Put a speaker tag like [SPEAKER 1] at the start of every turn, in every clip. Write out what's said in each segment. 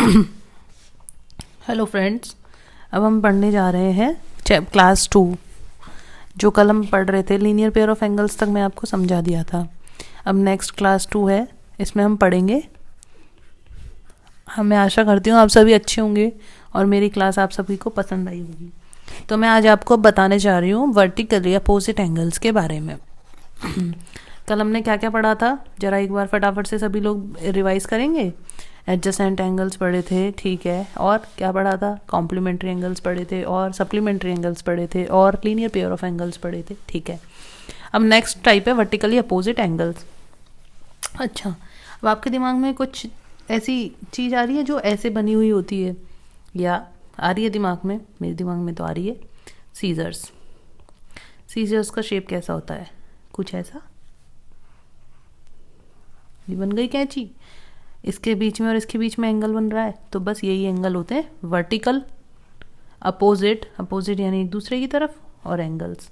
[SPEAKER 1] Hello friends, अब हम पढ़ने जा रहे हैं क्लास 2। जो कल हम पढ़ रहे थे लीनियर पेयर ऑफ एंगल्स तक मैं आपको समझा दिया था। अब नेक्स्ट क्लास 2 है, इसमें हम पढ़ेंगे। मैं आशा करती हूँ आप सभी अच्छे होंगे और मेरी क्लास आप सभी को पसंद आई होगी। तो मैं आज आपको बताने जा रही हूँ वर्टिकली अपोजिट एंगल्स के बारे में। कल हमने क्या क्या पढ़ा था, ज़रा एक बार फटाफट से सभी लोग रिवाइज करेंगे। एडजेसेंट एंगल्स पढ़े थे, ठीक है, और क्या पढ़ा था, कॉम्प्लीमेंट्री एंगल्स पढ़े थे, और सप्लीमेंट्री एंगल्स पढ़े थे, और लीनियर पेयर ऑफ एंगल्स पढ़े थे, ठीक है। अब नेक्स्ट टाइप है वर्टिकली अपोजिट एंगल्स। अच्छा, अब आपके दिमाग में कुछ ऐसी चीज़ आ रही है जो ऐसे बनी हुई होती है, या आ रही है दिमाग में? मेरे दिमाग में तो आ रही है सीजर्स। सीजर्स का शेप कैसा होता है? कुछ ऐसा। ये बन गई कैंची, इसके बीच में और इसके बीच में एंगल बन रहा है, तो बस यही एंगल होते हैं वर्टिकल अपोजिट। अपोजिट यानी एक दूसरे की तरफ, और एंगल्स।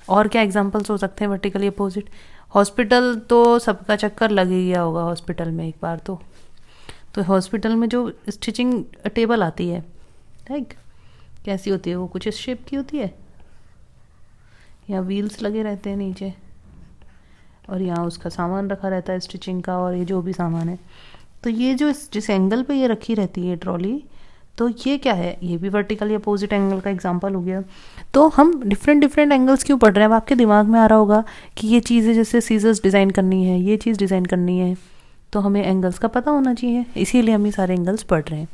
[SPEAKER 1] और क्या एग्जांपल्स हो सकते हैं वर्टिकली अपोजिट? हॉस्पिटल तो सबका चक्कर लग ही गया होगा हॉस्पिटल में एक बार तो हॉस्पिटल में जो स्टिचिंग टेबल आती है, राइट, कैसी होती है वो? कुछ इस शेप की होती है, या व्हील्स लगे रहते हैं नीचे, और यहाँ उसका सामान रखा रहता है स्टिचिंग का, और ये जो भी सामान है। तो ये जो जिस एंगल पे ये रखी रहती है ट्रॉली, तो ये क्या है? ये भी वर्टिकली अपोजिट एंगल का एग्जांपल हो गया। तो हम डिफरेंट एंगल्स क्यों पढ़ रहे हैं? अब आपके दिमाग में आ रहा होगा कि ये चीज़ें जैसे सीजर्स डिज़ाइन करनी है, ये चीज़ डिज़ाइन करनी है, तो हमें एंगल्स का पता होना चाहिए, इसीलिए हम ये सारे एंगल्स पढ़ रहे हैं।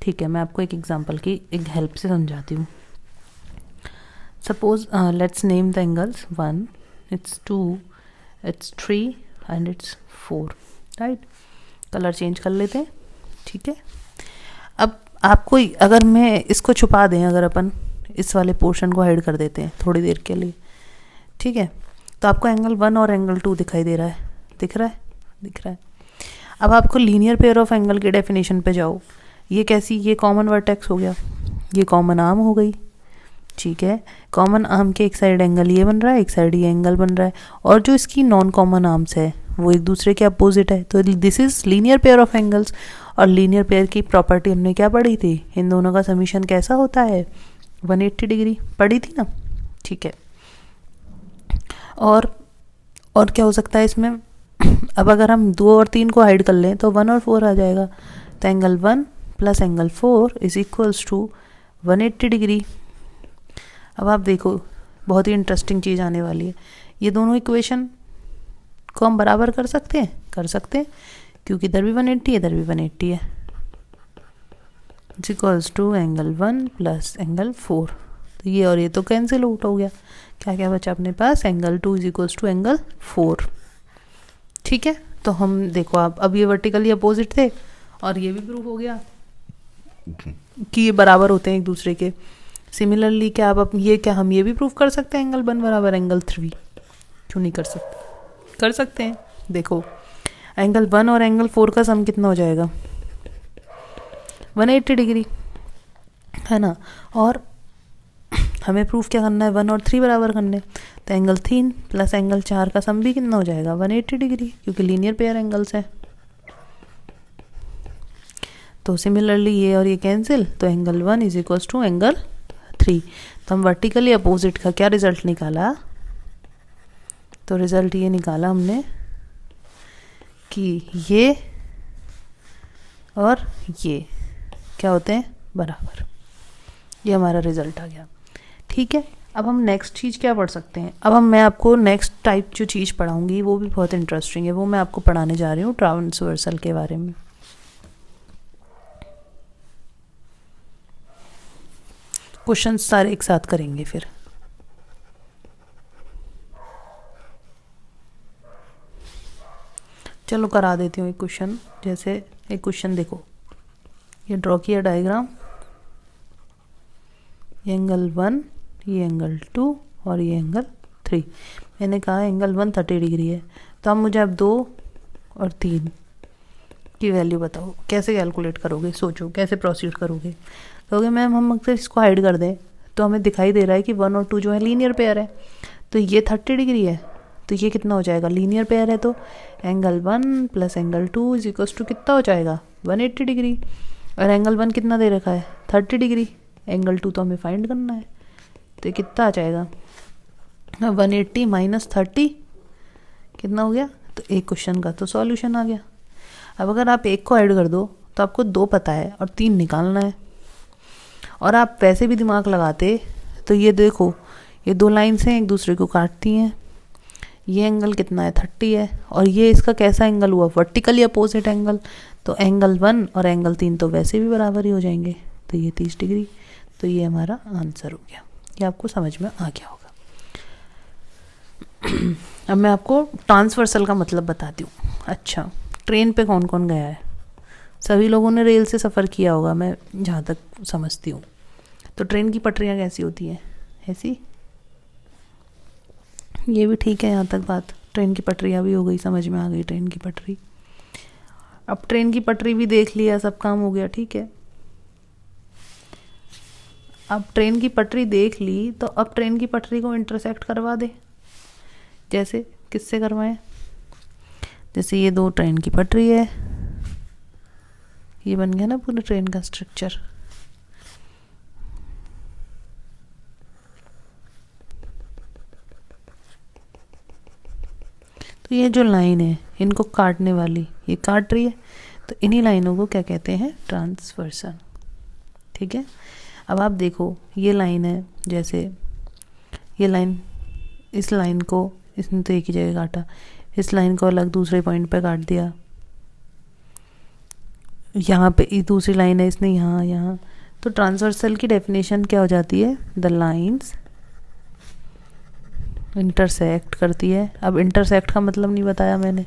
[SPEAKER 1] ठीक है, मैं आपको एक एग्जाम्पल की एक हेल्प से समझाती हूँ। Suppose let's name the angles 1, it's 2, it's 3 and it's 4, right. Colour change कर लेते हैं, ठीक है। अब आपको अगर मैं इसको छुपा दें, अगर अपन इस वाले पोर्शन को हाइड कर देते हैं थोड़ी देर के लिए, ठीक है, तो आपको एंगल 1 और एंगल 2 दिखाई दे रहा है, दिख रहा है, दिख रहा है। अब आपको लीनियर पेयर ऑफ एंगल के डेफिनेशन पे जाओ। ये कैसी? ये कॉमन वर्टेक्स हो गया, ये कॉमन आर्म हो गई, ठीक है। कॉमन आर्म के एक साइड एंगल ये बन रहा है, एक साइड ये एंगल बन रहा है, और जो इसकी नॉन कॉमन आर्म्स है वो एक दूसरे के अपोजिट है, तो this is linear pair of angles. और लीनियर पेयर की प्रॉपर्टी हमने क्या पढ़ी थी? इन दोनों का समीशन कैसा होता है? 180 डिग्री पढ़ी थी ना, ठीक है। और क्या हो सकता है इसमें? अब अगर हम 2 और 3 को हाइड कर लें तो 1 और 4 आ जाएगा, तो angle 1 plus angle 4 is equals to 180 degree. अब आप देखो, बहुत ही इंटरेस्टिंग चीज़ आने वाली है। ये दोनों इक्वेशन को हम बराबर कर सकते हैं, कर सकते हैं, क्योंकि इधर भी 180 है, इधर भी 180 है। It's equals to angle 1 plus angle 4। तो ये और ये तो कैंसिल आउट हो गया, क्या क्या बचा अपने पास? Angle 2 is equals to angle 4, ठीक है। तो हम देखो, आप अब ये वर्टिकली अपोजिट थे, और ये भी प्रूफ हो गया कि ये बराबर होते हैं एक दूसरे के। सिमिलरली क्या आप ये क्या हम ये भी प्रूफ कर सकते हैं एंगल 1 बराबर एंगल 3? क्यों नहीं कर सकते? कर सकते हैं। देखो, एंगल 1 और एंगल 4 का सम कितना हो जाएगा? 180 डिग्री, है ना। और हमें प्रूफ क्या करना है? 1 और 3 बराबर करने, तो एंगल 3 प्लस एंगल 4 का सम भी कितना हो जाएगा? 180 डिग्री, क्योंकि लीनियर पेयर एंगल्स है। तो सिमिलरली ये और ये कैंसिल, तो angle 1 is equals to angle 3। तो हम वर्टिकली अपोजिट का क्या रिजल्ट निकाला? तो रिजल्ट ये निकाला हमने कि ये और ये क्या होते हैं? बराबर। ये हमारा रिजल्ट आ गया, ठीक है। अब हम नेक्स्ट चीज़ क्या पढ़ सकते हैं? अब मैं आपको नेक्स्ट टाइप जो चीज़ पढ़ाऊंगी वो भी बहुत इंटरेस्टिंग है, वो मैं आपको पढ़ाने जा रही हूँ ट्रांसवर्सल के बारे में। क्वेश्चन सारे एक साथ करेंगे फिर। चलो करा देती हूँ एक क्वेश्चन। जैसे एक क्वेश्चन देखो, ये ड्रॉ किया डायग्राम, ये एंगल 1, ये एंगल 2 और ये एंगल 3। मैंने कहा एंगल 1 30 डिग्री है, तो अब मुझे अब 2 और 3 की वैल्यू बताओ। कैसे कैलकुलेट करोगे? सोचो कैसे प्रोसीड करोगे। कहोगे मैम हम अगर इसको हाइड कर दें तो हमें दिखाई दे रहा है कि 1 और 2 जो है लीनियर पेयर है, तो ये 30 डिग्री है, तो ये कितना हो जाएगा? लीनियर पेयर है, तो angle 1 plus angle 2 is equals to कितना हो जाएगा? 180 डिग्री। और एंगल 1 कितना दे रखा है 30 डिग्री, एंगल 2 तो हमें फाइंड करना है, तो ये कितना आ जाएगा 180 माइनस 30 कितना हो गया, तो एक क्वेश्चन का तो सॉल्यूशन आ गया। अब अगर आप एक को ऐड कर दो तो आपको 2 पता है और 3 निकालना है, और आप वैसे भी दिमाग लगाते तो ये देखो ये 2 लाइन्स हैं एक दूसरे को काटती हैं, ये एंगल कितना है 30 है, और ये इसका कैसा एंगल हुआ वर्टिकली अपोजिट एंगल, तो एंगल 1 और एंगल 3 तो वैसे भी बराबर ही हो जाएंगे, तो ये 30 डिग्री, तो ये हमारा आंसर हो गया। ये आपको समझ में आ गया होगा। अब मैं आपको ट्रांसवर्सल का मतलब बताती हूँ। अच्छा, ट्रेन पे कौन कौन गया है, सभी लोगों ने रेल से सफ़र किया होगा, मैं जहाँ तक समझती हूँ। तो ट्रेन की पटरियाँ कैसी होती हैं, ऐसी, ये भी ठीक है यहाँ तक बात, ट्रेन की पटरियाँ भी हो गई, समझ में आ गई ट्रेन की पटरी। अब ट्रेन की पटरी भी देख लिया, सब काम हो गया, ठीक है। अब ट्रेन की पटरी देख ली, तो अब ट्रेन की पटरी को इंटरसेक्ट करवा दे, जैसे किससे करवाएं, जैसे ये 2 ट्रेन की पटरी है, ये बन गया ना पूरे ट्रेन का स्ट्रक्चर। तो ये जो लाइन है इनको काटने वाली, ये काट रही है, तो इन्हीं लाइनों को क्या कहते हैं, ट्रांसवर्सल, ठीक है। अब आप देखो ये लाइन है, जैसे ये लाइन, इस लाइन को इसने तो एक ही जगह काटा, इस लाइन को अलग दूसरे पॉइंट पे काट दिया, यहाँ पे ये दूसरी लाइन है, इसने यहाँ यहाँ, तो ट्रांसवर्सल की डेफिनेशन क्या हो जाती है, द लाइंस इंटरसेक्ट करती है। अब इंटरसेक्ट का मतलब नहीं बताया मैंने,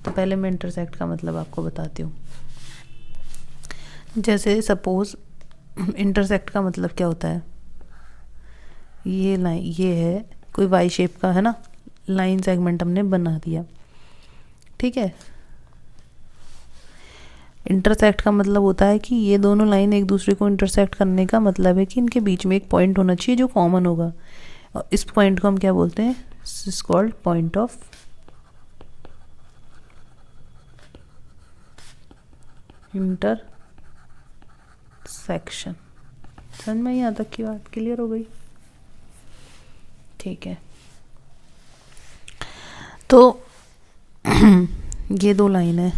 [SPEAKER 1] तो पहले मैं इंटरसेक्ट का मतलब आपको बताती हूँ। जैसे सपोज इंटरसेक्ट का मतलब क्या होता है, ये लाइन, ये है कोई वाई शेप का है ना, लाइन सेगमेंट हमने बना दिया, ठीक है। इंटरसेक्ट का मतलब होता है कि ये दोनों लाइन एक दूसरे को इंटरसेक्ट करने का मतलब है कि इनके बीच में एक पॉइंट होना चाहिए जो कॉमन होगा, और इस पॉइंट को हम क्या बोलते हैं, is called point of intersection. समझ में यहाँ तक की बात क्लियर हो गई, ठीक है। तो ये 2 लाइन है,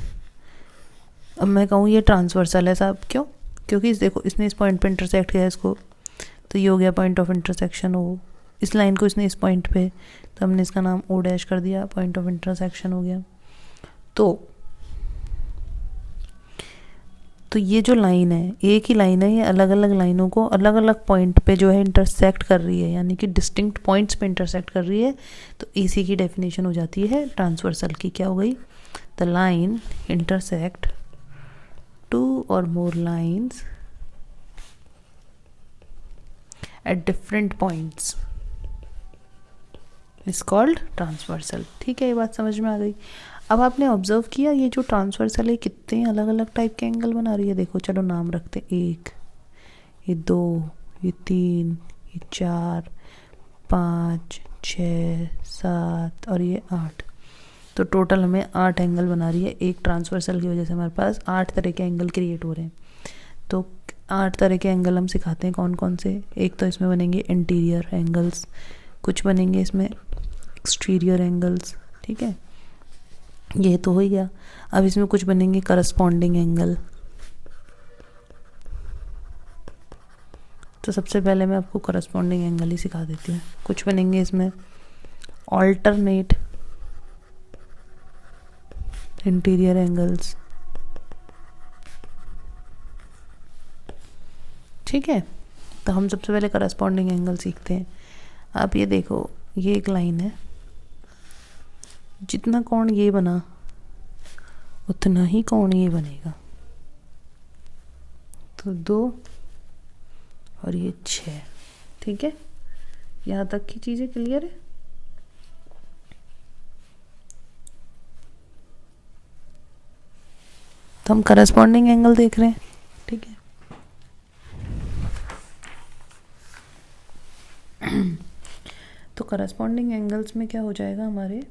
[SPEAKER 1] अब मैं कहूँ ये ट्रांसवर्सल है साहब, क्यों, क्योंकि देखो इसने इस पॉइंट पे इंटरसेक्ट किया इसको, तो ये हो गया पॉइंट ऑफ इंटरसेक्शन। हो इस लाइन को इसने इस पॉइंट पे, तो हमने इसका नाम ओ डैश कर दिया, पॉइंट ऑफ इंटरसेक्शन हो गया। तो ये जो लाइन है, एक ही लाइन है, ये अलग अलग लाइनों को अलग अलग पॉइंट पे जो है इंटरसेक्ट कर रही है, यानी कि डिस्टिंक्ट पॉइंट्स पे इंटरसेक्ट कर रही है, तो इसी की डेफिनेशन हो जाती है ट्रांसवर्सल की, क्या हो गई, the line intersect 2 or more lines at different points is called transversal, ठीक है। ये बात समझ में आ गई। अब आपने ऑब्जर्व किया ये जो ट्रांसवर्सल है कितने अलग अलग टाइप के एंगल बना रही है, देखो चलो नाम रखते, 1, ये 2, ये 3, ये 4, 5, 6, 7 और ये 8, तो टोटल हमें 8 एंगल बना रही है। एक ट्रांसवर्सल की वजह से हमारे पास 8 तरह के एंगल क्रिएट हो रहे हैं। तो 8 तरह के एंगल हम सिखाते हैं कौन कौन से, एक तो इसमें बनेंगे इंटीरियर एंगल्स, कुछ बनेंगे इसमें एक्सटीरियर एंगल्स, ठीक है, ये तो हो ही गया। अब इसमें कुछ बनेंगे करस्पॉन्डिंग एंगल, तो सबसे पहले मैं आपको करस्पॉन्डिंग एंगल ही सिखा देती हूँ। कुछ बनेंगे इसमें ऑल्टरनेट इंटीरियर एंगल्स, ठीक है। तो हम सबसे पहले करस्पॉन्डिंग एंगल सीखते हैं। आप ये देखो, ये एक लाइन है, जितना कोण ये बना उतना ही कोण ये बनेगा, तो 2 और ये 6, ठीक है। यहाँ तक की चीज़ें क्लियर है। तो हम करस्पॉन्डिंग एंगल देख रहे हैं, ठीक है। तो करस्पॉन्डिंग एंगल्स में क्या हो जाएगा हमारे,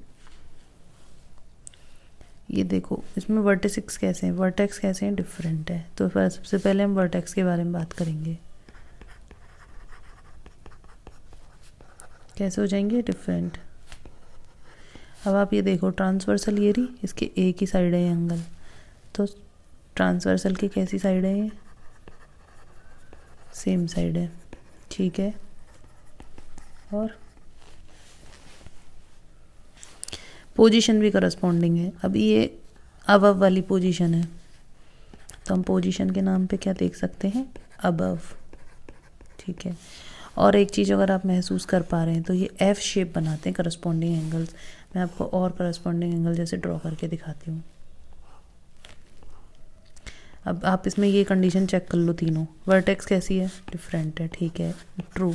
[SPEAKER 1] ये देखो इसमें वर्टेक्स कैसे हैं, वर्टेक्स कैसे हैं, डिफरेंट है। तो सबसे पहले हम वर्टेक्स के बारे में बात करेंगे, कैसे हो जाएंगे, डिफरेंट। अब आप ये देखो ट्रांसवर्सल ये रही, इसके एक ही साइड है ये एंगल, तो ट्रांसवर्सल की कैसी साइड है, ये सेम साइड है, ठीक है। और पोजीशन भी करस्पॉन्डिंग है। अब ये अबव वाली पोजीशन है, तो हम पोजीशन के नाम पे क्या देख सकते हैं, अबव, ठीक है। और एक चीज़ अगर आप महसूस कर पा रहे हैं तो ये एफ शेप बनाते हैं करस्पॉन्डिंग एंगल्स। मैं आपको और करस्पॉन्डिंग एंगल जैसे ड्रॉ करके दिखाती हूँ। अब आप इसमें ये कंडीशन चेक कर लो, तीनों वर्टेक्स कैसी है, डिफरेंट है, ठीक है, ट्रू।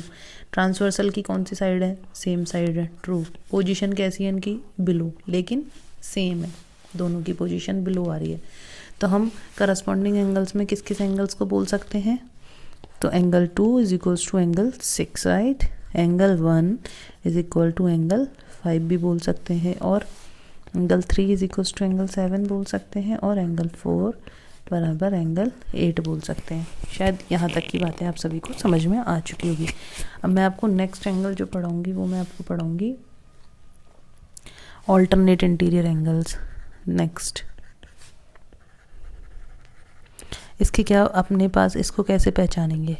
[SPEAKER 1] ट्रांसवर्सल की कौन सी साइड है, सेम साइड है, ट्रू। पोजीशन कैसी है इनकी, बिलो, लेकिन सेम है, दोनों की पोजीशन बिलो आ रही है। तो हम करस्पॉन्डिंग एंगल्स में किस किस एंगल्स को बोल सकते हैं, तो angle 2 is equals to angle 6, right. Angle 1 is equal to angle 5 भी बोल सकते हैं, और angle 3 is equals to angle 7 बोल सकते हैं, और एंगल 4 बराबर एंगल 8 बोल सकते हैं। शायद यहाँ तक की बातें आप सभी को समझ में आ चुकी होगी। अब मैं आपको नेक्स्ट एंगल जो पढ़ाऊँगी वो मैं आपको पढ़ाऊँगी ऑल्टरनेट इंटीरियर एंगल्स। नेक्स्ट इसके क्या अपने पास, इसको कैसे पहचानेंगे,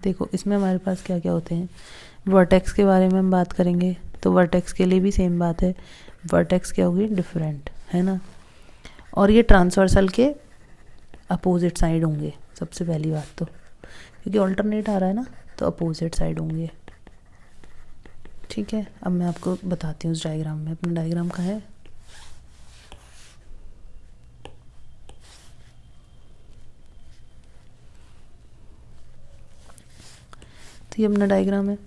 [SPEAKER 1] देखो इसमें हमारे पास क्या क्या होते हैं। वर्टेक्स के बारे में हम बात करेंगे, तो वर्टेक्स के लिए भी सेम बात है, वर्टेक्स क्या होगी, डिफरेंट, है ना। और ये ट्रांसवर्सल के अपोजिट साइड होंगे, सबसे पहली बात तो, क्योंकि ऑल्टरनेट आ रहा है ना, तो अपोजिट साइड होंगे, ठीक है। अब मैं आपको बताती हूँ उस डायग्राम में, अपना डायग्राम कहाँ है, तो ये अपना डायग्राम है।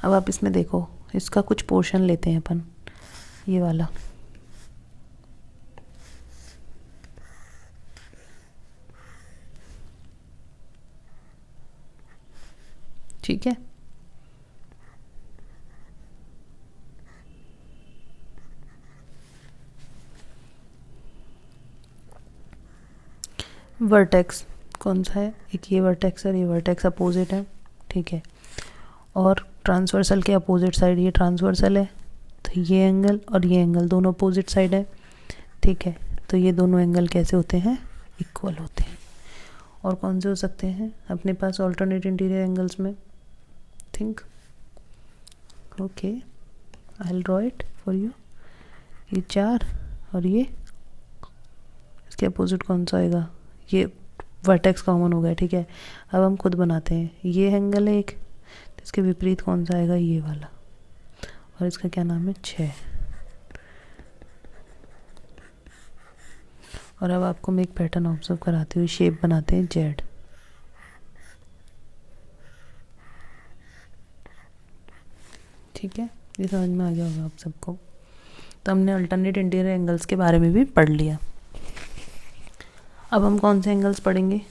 [SPEAKER 1] अब आप इसमें देखो, इसका कुछ पोर्शन लेते हैं अपन, ये वाला, ठीक है। वर्टेक्स कौन सा है, एक ये वर्टेक्स है, ये वर्टेक्स अपोजिट है, ठीक है। और ट्रांसवर्सल के अपोजिट साइड ये ट्रांसवर्सल है, तो ये एंगल और ये एंगल दोनों अपोजिट साइड है, ठीक है। तो ये दोनों एंगल कैसे होते हैं, इक्वल होते हैं। और कौन से हो सकते हैं अपने पास ऑल्टरनेट इंटीरियर एंगल्स में, think, okay, I will draw it for you. ये 4 और ये इसके अपोजिट कौन सा आएगा, ये वर्टेक्स कॉमन हो गया, ठीक है। अब हम खुद बनाते हैं, ये एंगल है एक, तो इसके विपरीत कौन सा आएगा, ये वाला, और इसका क्या नाम है, 6। और अब आपको मैं एक पैटर्न ऑब्जर्व कराती हूँ, शेप बनाते हैं जेड, ठीक है। ये समझ में आ गया होगा आप सबको। तो हमने अल्टरनेट इंटीरियर एंगल्स के बारे में भी पढ़ लिया। अब हम कौन से एंगल्स पढ़ेंगे,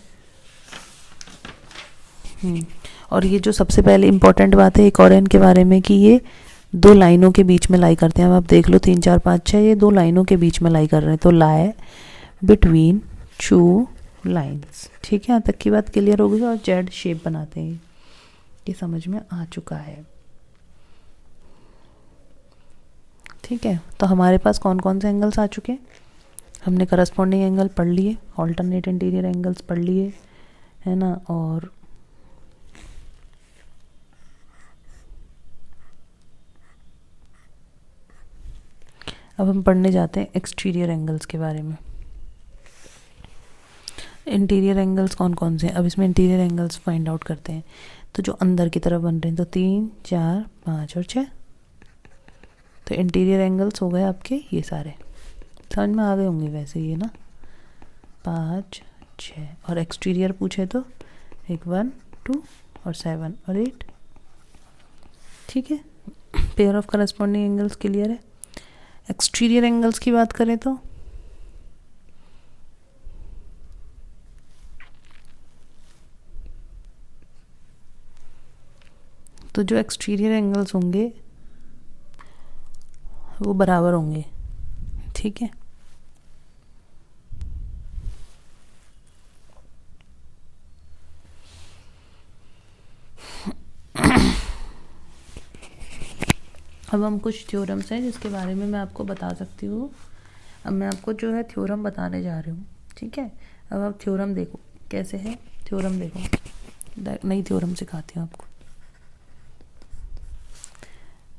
[SPEAKER 1] और ये जो सबसे पहले इम्पोर्टेंट बात है एक और इनके बारे में, कि ये 2 लाइनों के बीच में लाई करते हैं। अब आप देख लो 3 4 5 6, ये 2 लाइनों के बीच में लाई कर रहे हैं, तो लाई बिटवीन 2 लाइन्स, ठीक है। यहाँ तक की बात क्लियर हो गई। और जेड शेप बनाते हैं, ये समझ में आ चुका है, ठीक है। तो हमारे पास कौन कौन से एंगल्स आ चुके हैं, हमने करस्पॉन्डिंग एंगल पढ़ लिए, ऑल्टरनेट इंटीरियर एंगल्स पढ़ लिए, है ना। और अब हम पढ़ने जाते हैं एक्सटीरियर एंगल्स के बारे में। इंटीरियर एंगल्स कौन कौन से हैं, अब इसमें इंटीरियर एंगल्स फाइंड आउट करते हैं। तो जो अंदर की तरफ बन रहे हैं, तो 3 4 5 और 6, तो इंटीरियर एंगल्स हो गए आपके ये सारे, समझ में आ गए होंगे वैसे ये ना, 5 6। और एक्सटीरियर पूछे तो 1 2 और 7 और 8, ठीक है। Pair of corresponding angles clear है। एक्सटीरियर एंगल्स की बात करें तो जो एक्सटीरियर एंगल्स होंगे वो बराबर होंगे, ठीक है। अब हम कुछ थ्योरम्स हैं जिसके बारे में मैं आपको बता सकती हूँ। अब मैं आपको जो है थ्योरम बताने जा रही हूँ, ठीक है। अब आप थ्योरम देखो कैसे है, थ्योरम देखो, नई थ्योरम सिखाती हूँ आपको।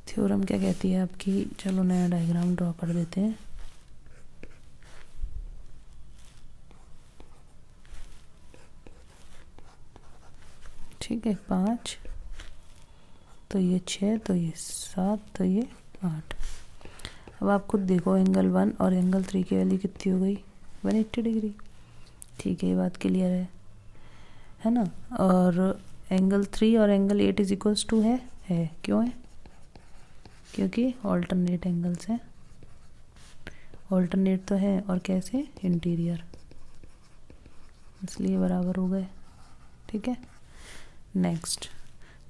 [SPEAKER 1] थ्योरम क्या कहती है आपकी, चलो नया डायग्राम ड्रॉ कर देते हैं। ठीक है, 5, तो ये 6, तो ये 7, तो ये 8। अब आप खुद देखो, एंगल 1 और एंगल 3 की वैल्यू कितनी हो गई, 180 डिग्री। ठीक है, ये बात क्लियर है ना। और एंगल 3 और एंगल 8 इज इक्वल्स टू है क्यों है, क्योंकि ऑल्टरनेट एंगल्स हैं, ऑल्टरनेट तो है और कैसे, इंटीरियर, इसलिए बराबर हो गए, ठीक है। नेक्स्ट,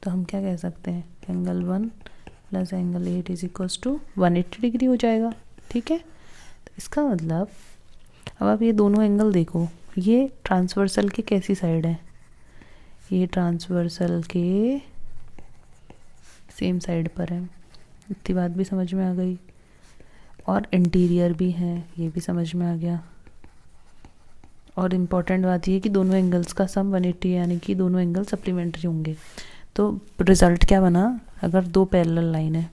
[SPEAKER 1] तो हम क्या कह सकते हैं, angle 1 plus angle 8 is equals to 180 degree हो जाएगा, ठीक है। तो इसका मतलब, अब आप ये दोनों एंगल देखो, ये ट्रांसवर्सल की कैसी साइड है, ये ट्रांसवर्सल के सेम साइड पर है, इतनी बात भी समझ में आ गई। और इंटीरियर भी है, ये भी समझ में आ गया। और इम्पॉर्टेंट बात ये कि दोनों एंगल्स का सम 180 यानी कि दोनों एंगल सप्लीमेंट्री होंगे। तो रिजल्ट क्या बना, अगर दो पैरेलल लाइन है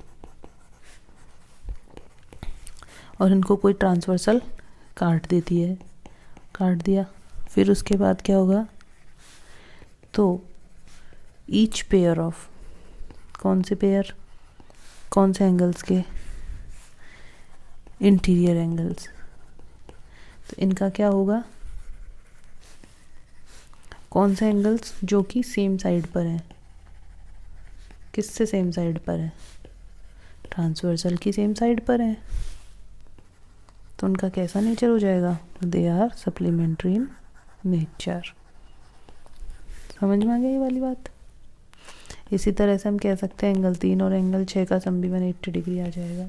[SPEAKER 1] और इनको कोई ट्रांसवर्सल काट देती है, काट दिया, फिर उसके बाद क्या होगा, तो ईच पेयर ऑफ, कौन से पेयर, कौन से एंगल्स के, इंटीरियर एंगल्स, तो इनका क्या होगा, कौन से एंगल्स जो कि सेम साइड पर हैं, किससे सेम साइड पर है, ट्रांसवर्सल की सेम साइड पर है, तो उनका कैसा नेचर हो जाएगा, they are supplementary in nature. समझ में आ गई ये वाली बात। इसी तरह से हम कह सकते हैं एंगल 3 और एंगल 6 का सम भी 180 डिग्री आ जाएगा,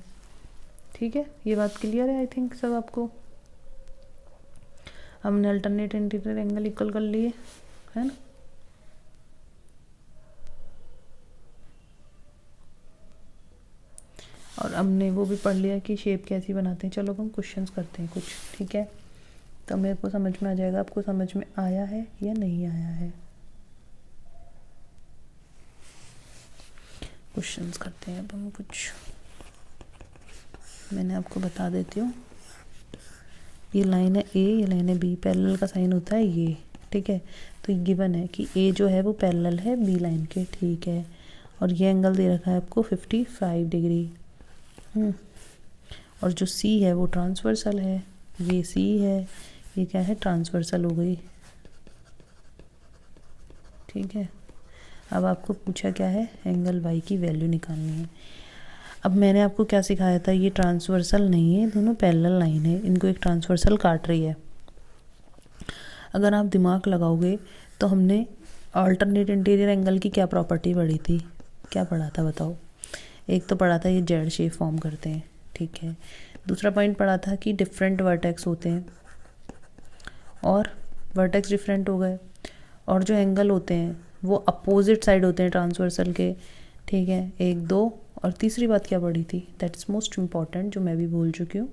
[SPEAKER 1] ठीक है। ये बात क्लियर है आई थिंक सब आपको। हमने अल्टरनेट इंटीरियर एंगल इक्वल कर लिए, है ना। और हमने वो भी पढ़ लिया कि शेप कैसी बनाते हैं। चलो हम क्वेश्चंस करते हैं कुछ, ठीक है। तो मेरे को समझ में आ जाएगा आपको समझ में आया है या नहीं आया है। क्वेश्चंस करते हैं अब हम कुछ, मैंने आपको बता देती हूँ। ये लाइन है ए, ये लाइन है बी, पैरेलल का साइन होता है ये, ठीक है। तो गिवन है कि ए जो है वो पैरेलल है बी लाइन के, ठीक है। और ये एंगल दे रखा है आपको 55 डिग्री। और जो सी है वो ट्रांसवर्सल है, ये सी है, ये क्या है, ट्रांसवर्सल हो गई, ठीक है। अब आपको पूछा क्या है, एंगल वाई की वैल्यू निकालनी है। अब मैंने आपको क्या सिखाया था, ये ट्रांसवर्सल नहीं है, दोनों पैरेलल लाइन है, इनको एक ट्रांसवर्सल काट रही है। अगर आप दिमाग लगाओगे तो हमने अल्टरनेट इंटीरियर एंगल की क्या प्रॉपर्टी पढ़ी थी, क्या पढ़ा था बताओ। एक तो पढ़ा था ये जेड शेप फॉर्म करते हैं, ठीक है। दूसरा पॉइंट पढ़ा था कि डिफरेंट वर्टेक्स होते हैं, और वर्टेक्स डिफरेंट हो गए, और जो एंगल होते हैं वो अपोजिट साइड होते हैं ट्रांसवर्सल के, ठीक है। 1 2, और तीसरी बात क्या पढ़ी थी, दैट इज़ मोस्ट इम्पॉर्टेंट, जो मैं भी भूल चुकी हूँ।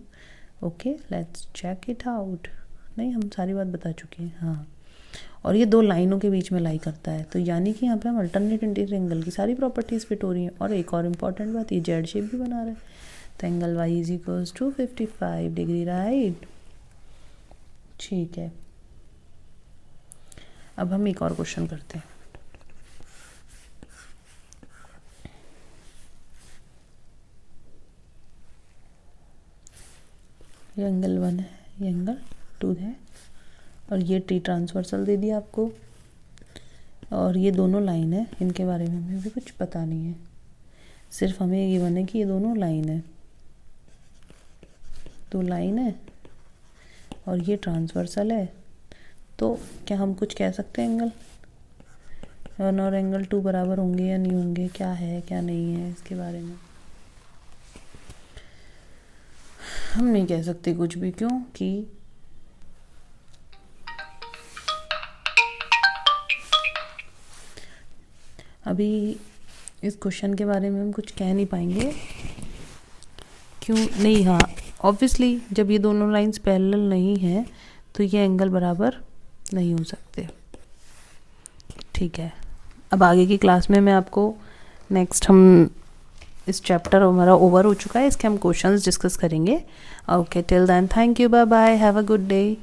[SPEAKER 1] Okay, let's check it out. नहीं, हम सारी बात बता चुके हैं, हाँ। और ये दो लाइनों के बीच में लाई करता है, तो यानी कि यहाँ पे हम अल्टरनेट इंटीरियर एंगल की सारी प्रॉपर्टीज़ फिट हो रही हैं। और एक और इम्पॉर्टेंट बात, ये जेड शेप भी बना रहा है, तो angle Y is equals to 55 degree, right, ठीक है। अब हम एक और क्वेश्चन करते हैं। ये एंगल 1 है, ये एंगल 2 है, और ये टी ट्रांसवर्सल दे दिया आपको, और ये दोनों लाइन है, इनके बारे में हमें भी कुछ पता नहीं है, सिर्फ हमें ये गिवन है कि ये दोनों लाइन है, तो लाइन है और ये ट्रांसवर्सल है। तो क्या हम कुछ कह सकते हैं एंगल 1 और एंगल 2 बराबर होंगे या नहीं होंगे, क्या है क्या नहीं है इसके बारे में। हम नहीं कह सकते कुछ भी, क्यों कि अभी इस क्वेश्चन के बारे में हम कुछ कह नहीं पाएंगे। क्यों नहीं, हाँ ऑब्वियसली जब ये दोनों लाइंस पैरेलल नहीं है तो ये एंगल बराबर नहीं हो सकते। ठीक है, अब आगे की क्लास में मैं आपको नेक्स्ट, हम इस चैप्टर हमारा ओवर हो चुका है, इसके हम क्वेश्चंस डिस्कस करेंगे। Okay, till then thank you, bye bye, have a good day.